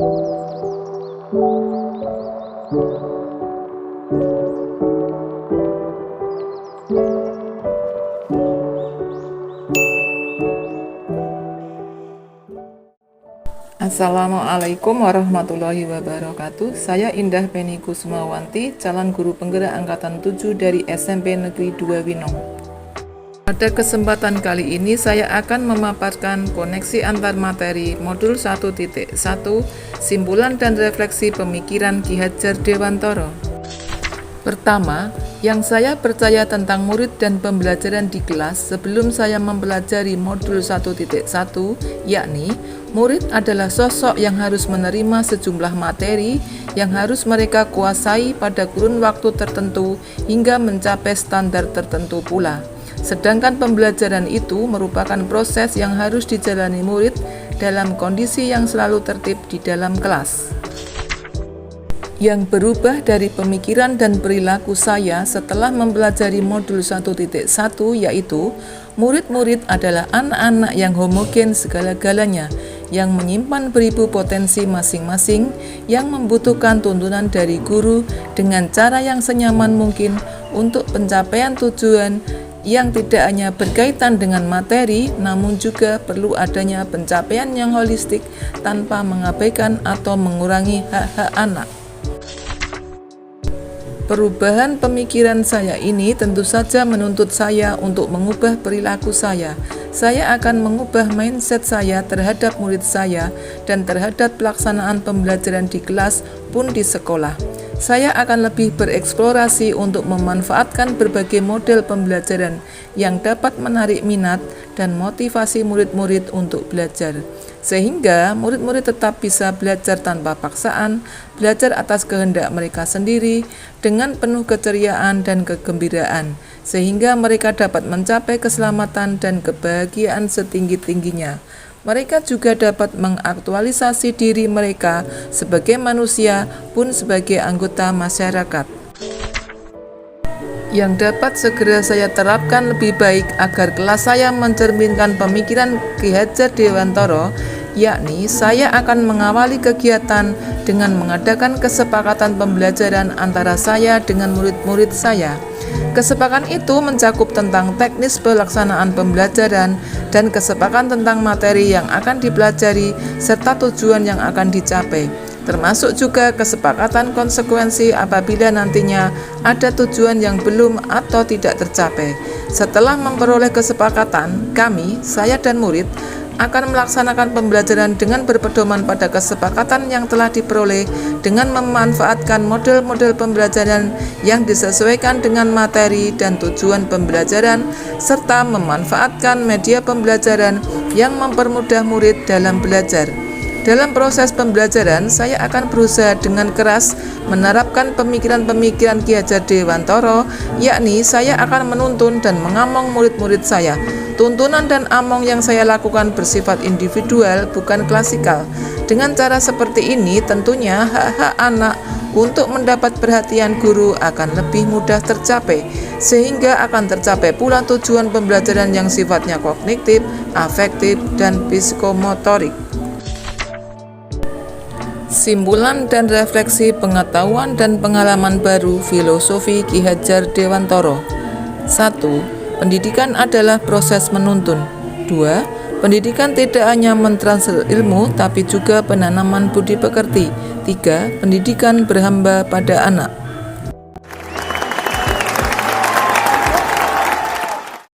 Assalamualaikum warahmatullahi wabarakatuh. Saya Indah Penny Kusmawanti, calon guru penggerak angkatan 7 dari SMP Negeri 2 Winong. Pada kesempatan kali ini saya akan memaparkan koneksi antar materi modul 1.1 Simpulan dan Refleksi Pemikiran Ki Hadjar Dewantara. Pertama, yang saya percaya tentang murid dan pembelajaran di kelas sebelum saya mempelajari modul 1.1, yakni murid adalah sosok yang harus menerima sejumlah materi yang harus mereka kuasai pada kurun waktu tertentu hingga mencapai standar tertentu pula. Sedangkan pembelajaran itu merupakan proses yang harus dijalani murid dalam kondisi yang selalu tertib di dalam kelas. Yang berubah dari pemikiran dan perilaku saya setelah mempelajari modul 1.1 yaitu murid-murid adalah anak-anak yang homogen segala-galanya, yang menyimpan beribu potensi masing-masing, yang membutuhkan tuntunan dari guru dengan cara yang senyaman mungkin untuk pencapaian tujuan yang tidak hanya berkaitan dengan materi, namun juga perlu adanya pencapaian yang holistik tanpa mengabaikan atau mengurangi hak-hak anak. Perubahan pemikiran saya ini tentu saja menuntut saya untuk mengubah perilaku saya. Saya akan mengubah mindset saya terhadap murid saya dan terhadap pelaksanaan pembelajaran di kelas pun di sekolah. Saya akan lebih bereksplorasi untuk memanfaatkan berbagai model pembelajaran yang dapat menarik minat dan motivasi murid-murid untuk belajar, sehingga murid-murid tetap bisa belajar tanpa paksaan, belajar atas kehendak mereka sendiri dengan penuh keceriaan dan kegembiraan, sehingga mereka dapat mencapai keselamatan dan kebahagiaan setinggi-tingginya. Mereka juga dapat mengaktualisasi diri mereka sebagai manusia pun sebagai anggota masyarakat, yang dapat segera saya terapkan lebih baik agar kelas saya mencerminkan pemikiran Ki Hadjar Dewantara, yakni saya akan mengawali kegiatan dengan mengadakan kesepakatan pembelajaran antara saya dengan murid-murid saya. Kesepakatan itu mencakup tentang teknis pelaksanaan pembelajaran dan kesepakatan tentang materi yang akan dipelajari serta tujuan yang akan dicapai, termasuk juga kesepakatan konsekuensi apabila nantinya ada tujuan yang belum atau tidak tercapai. Setelah memperoleh kesepakatan, saya dan murid akan melaksanakan pembelajaran dengan berpedoman pada kesepakatan yang telah diperoleh dengan memanfaatkan model-model pembelajaran yang disesuaikan dengan materi dan tujuan pembelajaran, serta memanfaatkan media pembelajaran yang mempermudah murid dalam belajar. Dalam proses pembelajaran, saya akan berusaha dengan keras menerapkan pemikiran-pemikiran Ki Hadjar Dewantara, yakni saya akan menuntun dan mengamong murid-murid saya. Tuntunan dan among yang saya lakukan bersifat individual, bukan klasikal. Dengan cara seperti ini, tentunya hak-hak anak untuk mendapat perhatian guru akan lebih mudah tercapai, sehingga akan tercapai pula tujuan pembelajaran yang sifatnya kognitif, afektif, dan psikomotorik. Simpulan dan refleksi pengetahuan dan pengalaman baru filosofi Ki Hadjar Dewantara. 1. Pendidikan adalah proses menuntun. 2. Pendidikan tidak hanya mentransfer ilmu, tapi juga penanaman budi pekerti. 3. Pendidikan berhamba pada anak.